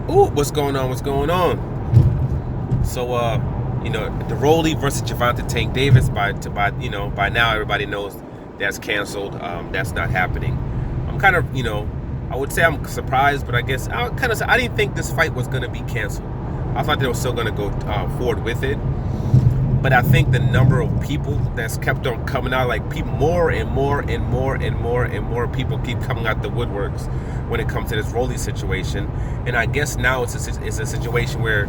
Ooh, what's going on? What's going on? So, the Rolly versus Javante Tank Davis by now everybody knows that's canceled. That's not happening. I'm kind of, I would say I'm surprised, but I guess I didn't think this fight was going to be canceled. I thought they were still going to go forward with it. But I think the number of people that's kept on coming out, like people, more and more and more and more and more people keep coming out the woodworks when it comes to this Rolly situation. And I guess now it's a situation where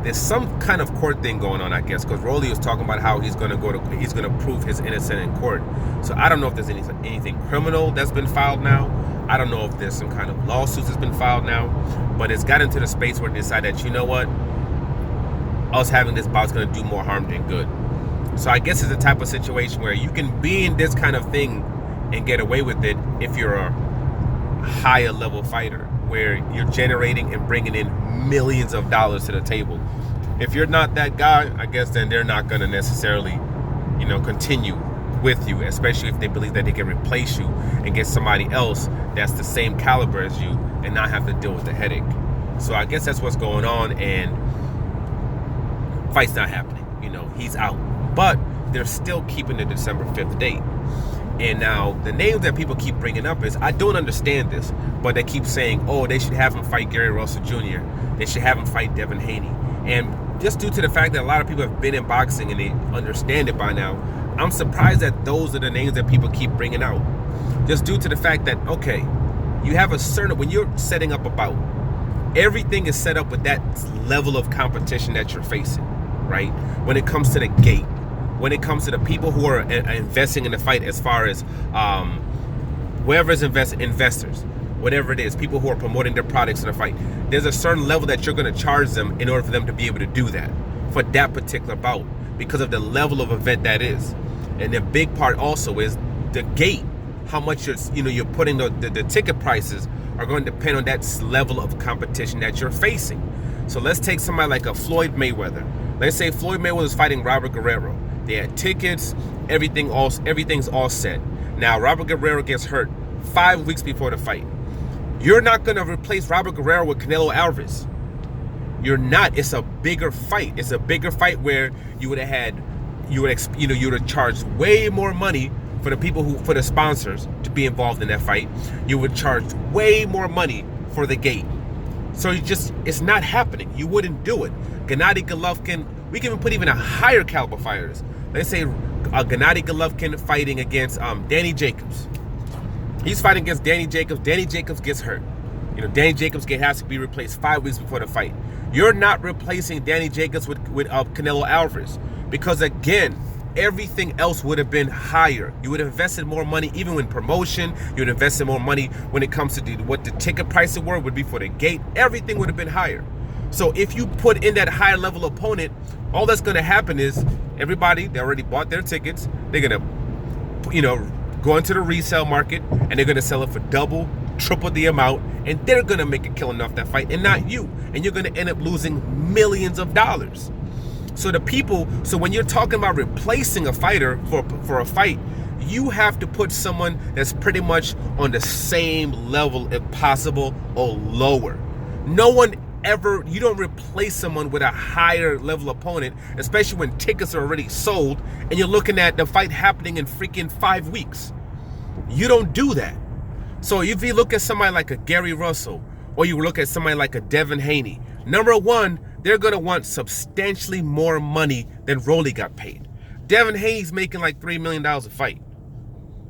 there's some kind of court thing going on, I guess, because Rolly was talking about how he's going to prove his innocent in court. So I don't know if there's anything criminal that's been filed now. I don't know if there's some kind of lawsuits that's been filed now, but it's got into the space where they decided that, you know what, us having this bout's going to do more harm than good. So I guess it's the type of situation where you can be in this kind of thing and get away with it if you're a higher level fighter, where you're generating and bringing in millions of dollars to the table. If you're not that guy, I guess then they're not going to necessarily, continue with you, especially if they believe that they can replace you and get somebody else that's the same caliber as you and not have to deal with the headache. So I guess that's what's going on, and fight's not happening. He's out. But they're still keeping the December 5th date. And now the names that people keep bringing up is, I don't understand this, but they keep saying, oh, they should have him fight Gary Russell Jr. They should have him fight Devin Haney. And just due to the fact that a lot of people have been in boxing and they understand it by now, I'm surprised that those are the names that people keep bringing out. Just due to the fact that, okay, you have when you're setting up a bout, everything is set up with that level of competition that you're facing, right? When it comes to the gate, when it comes to the people who are investing in the fight, as far as whoever's investors, whatever it is, people who are promoting their products in the fight, there's a certain level that you're going to charge them in order for them to be able to do that for that particular bout, because of the level of event that is. And the big part also is the gate, how much you're putting the ticket prices are going to depend on that level of competition that you're facing. So let's take somebody like a Floyd Mayweather. Let's say Floyd Mayweather is fighting Robert Guerrero. They had tickets, everything's all set. Now Robert Guerrero gets hurt 5 weeks before the fight. You're not going to replace Robert Guerrero with Canelo Alvarez. You're not. It's a bigger fight. It's a bigger fight where you would have charged way more money for the sponsors to be involved in that fight. You would charge way more money for the gate. So it's not happening. You wouldn't do it. Gennady Golovkin, we can even put a higher caliber fighters. Let's say Gennady Golovkin fighting against Danny Jacobs. He's fighting against Danny Jacobs. Danny Jacobs gets hurt. Danny Jacobs has to be replaced 5 weeks before the fight. You're not replacing Danny Jacobs with Canelo Alvarez, because again, everything else would have been higher. You would have invested more money, even when promotion. You would have invested more money when it comes to what the ticket prices would be for the gate. Everything would have been higher. So if you put in that higher level opponent, all that's going to happen is everybody, they already bought their tickets. They're going to, go into the resale market, and they're going to sell it for double, triple the amount, and they're going to make a killing off that fight, and not you. And you're going to end up losing millions of dollars. So when you're talking about replacing a fighter for a fight, you have to put someone that's pretty much on the same level, if possible, or lower. You don't replace someone with a higher level opponent, especially when tickets are already sold and you're looking at the fight happening in freaking 5 weeks. You don't do that. So if you look at somebody like a Gary Russell, or you look at somebody like a Devin Haney, number one, they're going to want substantially more money than Rolly got paid. Devin Haney's making like $3 million a fight.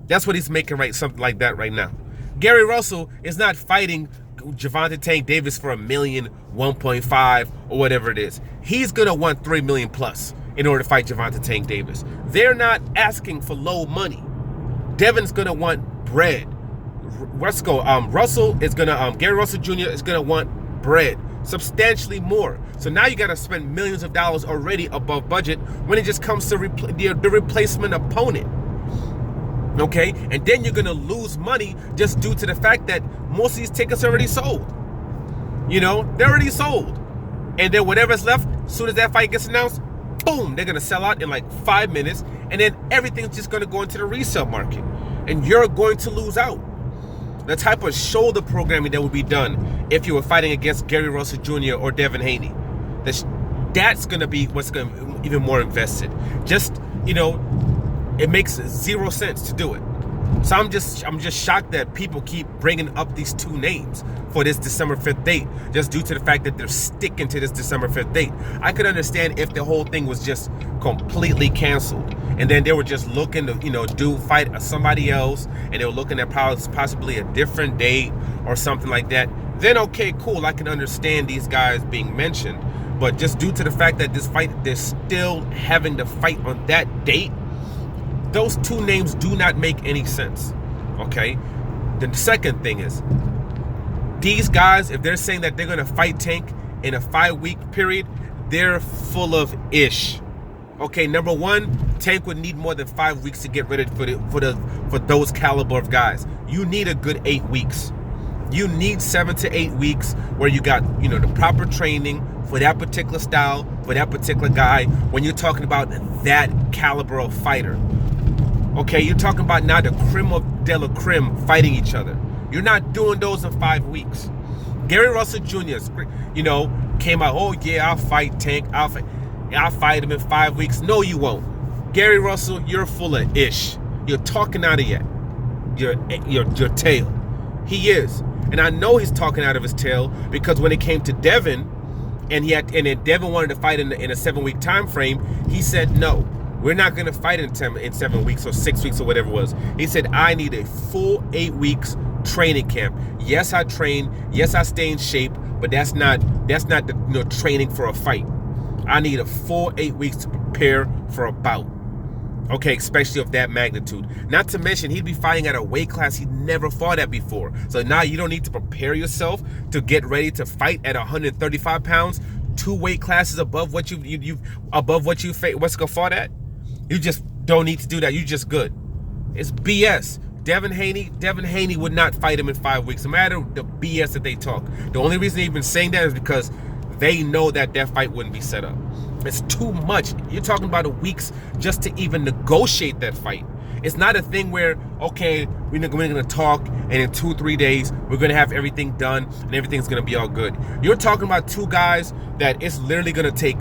That's what he's making, right? Something like that right now. Gary Russell is not fighting Javante Tank Davis for $1 million, 1.5, or whatever it is. He's going to want $3 million plus in order to fight Javante Tank Davis. They're not asking for low money. Devin's going to want bread. Gary Russell Jr. is going to want bread, substantially more. So now you got to spend millions of dollars already above budget when it just comes to the replacement opponent. Okay, and then you're gonna lose money just due to the fact that most of these tickets are already sold. They're already sold, and then whatever's left, as soon as that fight gets announced, boom, they're gonna sell out in like 5 minutes, and then everything's just gonna go into the resale market, and you're going to lose out. the type of shoulder programming that would be done if you were fighting against Gary Russell Jr. or Devin Haney. That's going to be what's going to be even more invested. Just, it makes zero sense to do it. So I'm just shocked that people keep bringing up these two names for this December 5th date, just due to the fact that they're sticking to this December 5th date. I could understand if the whole thing was just completely canceled, and then they were just looking to, fight somebody else, and they were looking at possibly a different date or something like that. Then okay, cool, I can understand these guys being mentioned. But just due to the fact that this fight, they're still having to fight on that date, those two names do not make any sense, okay? The second thing is, these guys, if they're saying that they're going to fight Tank in a 5-week period, they're full of ish. Okay, number one, Tank would need more than 5 weeks to get ready for those caliber of guys. You need a good 8 weeks. You need 7 to 8 weeks where you got, the proper training for that particular style, for that particular guy, when you're talking about that caliber of fighter. Okay, you're talking about now the creme of de la creme fighting each other. You're not doing those in 5 weeks. Gary Russell Jr., came out, oh yeah, I'll fight Tank. I'll fight him in 5 weeks. No, you won't. Gary Russell, you're full of ish. You're talking out of your tail. He is. And I know he's talking out of his tail because when it came to Devin, and then Devin wanted to fight in a 7-week time frame, he said no. We're not going to fight in 7 weeks or 6 weeks or whatever it was. He said, I need a full 8 weeks training camp. Yes, I train. Yes, I stay in shape, but that's not the training for a fight. I need a full 8 weeks to prepare for a bout. Okay, especially of that magnitude. Not to mention, he'd be fighting at a weight class he never fought at before. So now you don't need to prepare yourself to get ready to fight at 135 pounds, 2 weight classes above what you fought at. You just don't need to do that. You're just good. It's BS. Devin Haney would not fight him in 5 weeks, no matter the BS that they talk. The only reason they've been saying that is because they know that fight wouldn't be set up. It's too much. You're talking about weeks just to even negotiate that fight. It's not a thing where, okay, we're going to talk, and in 2-3 days, we're going to have everything done, and everything's going to be all good. You're talking about two guys that it's literally going to take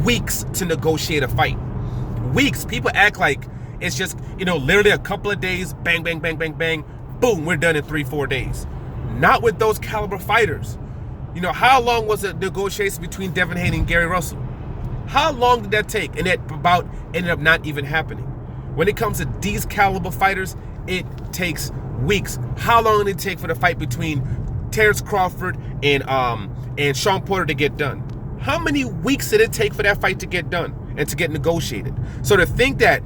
weeks to negotiate a fight. Weeks. People act like it's just, literally a couple of days, bang, bang, bang, bang, bang, boom, we're done in 3-4 days. Not with those caliber fighters. How long was the negotiation between Devin Haney and Gary Russell? How long did that take? And that bout ended up not even happening. When it comes to these caliber fighters, it takes weeks. How long did it take for the fight between Terrence Crawford and Sean Porter to get done? How many weeks did it take for that fight to get done and to get negotiated? So to think that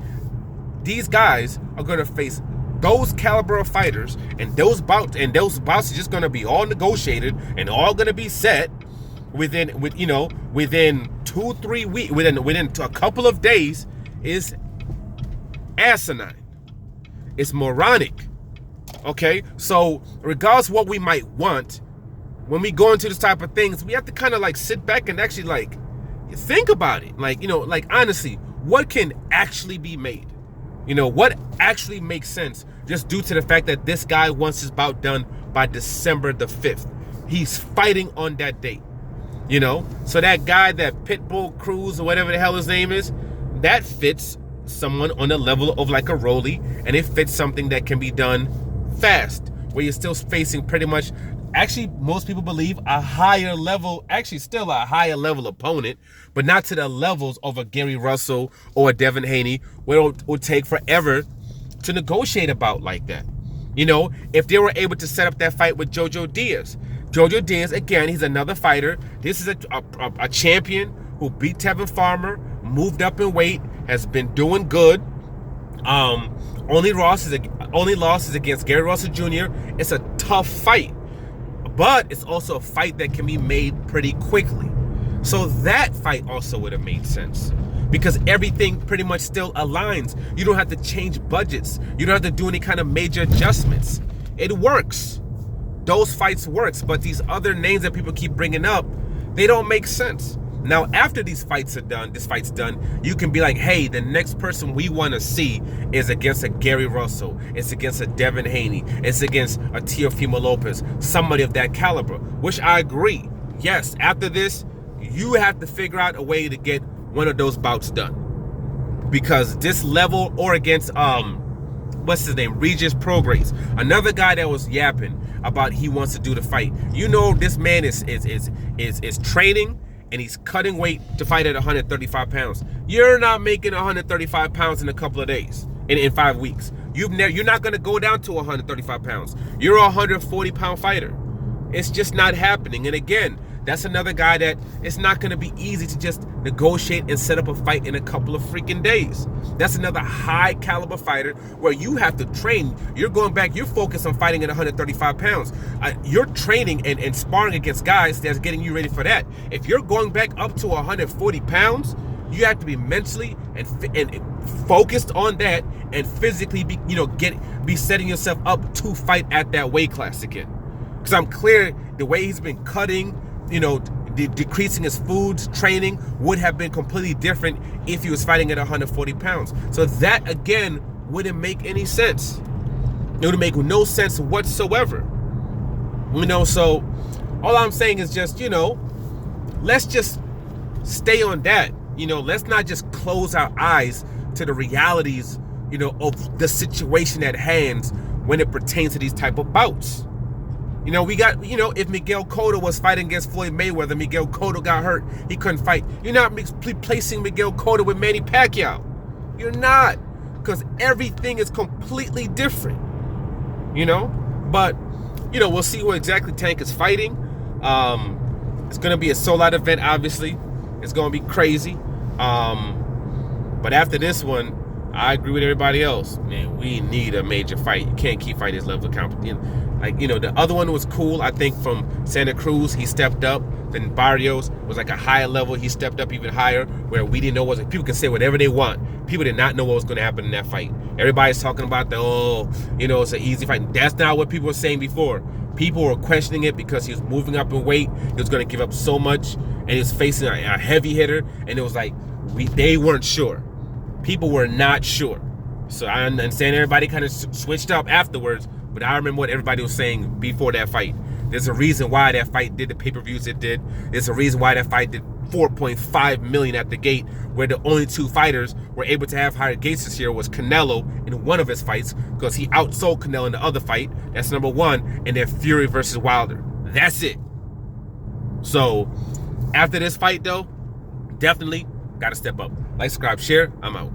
these guys are going to face those caliber of fighters and those bouts are just going to be all negotiated and all going to be set within 2-3 weeks, within a couple of days, is asinine. It's moronic. Okay, so regardless of what we might want, when we go into this type of things, we have to kind of sit back and actually think about it. Honestly, what can actually be made? What actually makes sense, just due to the fact that this guy wants his bout done by December the 5th. He's fighting on that date. So that guy, that Pitbull Cruz or whatever the hell his name is, that fits someone on the level of like a Rolly, and it fits something that can be done fast, where you're still facing pretty much, actually most people believe, a higher level opponent, but not to the levels of a Gary Russell or a Devin Haney, where it would take forever to negotiate a bout like that. If they were able to set up that fight with Jojo Diaz, again, he's another fighter. This is a champion who beat Tevin Farmer, moved up in weight, has been doing good. Only loss is against Gary Russell Jr. It's a tough fight, but it's also a fight that can be made pretty quickly. So that fight also would have made sense, because everything pretty much still aligns. You don't have to change budgets. You don't have to do any kind of major adjustments. It works. Those fights works, but these other names that people keep bringing up, they don't make sense. Now, after this fight's done, you can be like, hey, the next person we want to see is against a Gary Russell. It's against a Devin Haney. It's against a Teofimo Lopez, somebody of that caliber, which I agree. Yes, after this, you have to figure out a way to get one of those bouts done. Because this level, or against, what's his name, Regis Prograis, another guy that was yapping about he wants to do the fight. You know, this man is training, and he's cutting weight to fight at 135 pounds. You're not making 135 pounds in a couple of days, in 5 weeks. You're not going to go down to 135 pounds. You're a 140-pound fighter. It's just not happening. And again, that's another guy that it's not going to be easy to just negotiate and set up a fight in a couple of freaking days. That's another high caliber fighter where you have to train. You're going back, you're focused on fighting at 135 pounds. You're training and sparring against guys that's getting you ready for that. If you're going back up to 140 pounds, you have to be mentally and focused on that, and physically be setting yourself up to fight at that weight class again. Because I'm clear the way he's been cutting, decreasing his foods, training would have been completely different if he was fighting at 140 pounds. So that, again, wouldn't make any sense. It would make no sense whatsoever. So all I'm saying is just, let's just stay on that. Let's not just close our eyes to the realities, of the situation at hand when it pertains to these type of bouts. We got, if Miguel Cotto was fighting against Floyd Mayweather, Miguel Cotto got hurt, he couldn't fight. You're not replacing Miguel Cotto with Manny Pacquiao. You're not, because everything is completely different, But, we'll see who exactly Tank is fighting. It's going to be a sold-out event, obviously. It's going to be crazy. But after this one, I agree with everybody else. Man, we need a major fight. You can't keep fighting this level of competition. The other one was cool, I think, from Santa Cruz. He stepped up. Then Barrios was like a higher level. He stepped up even higher, where we didn't know what was. People can say whatever they want. People did not know what was going to happen in that fight. Everybody's talking about it's an easy fight. That's not what people were saying before. People were questioning it because he was moving up in weight. He was going to give up so much, and he was facing a heavy hitter. And it was like they weren't sure. People were not sure. So I understand everybody kind of switched up afterwards, but I remember what everybody was saying before that fight. There's a reason why that fight did the pay-per-views it did. There's a reason why that fight did $4.5 million at the gate, where the only two fighters were able to have higher gates this year was Canelo in one of his fights, because he outsold Canelo in the other fight. That's number one. And then Fury versus Wilder. That's it. So after this fight, though, definitely got to step up. Like, subscribe, share. I'm out.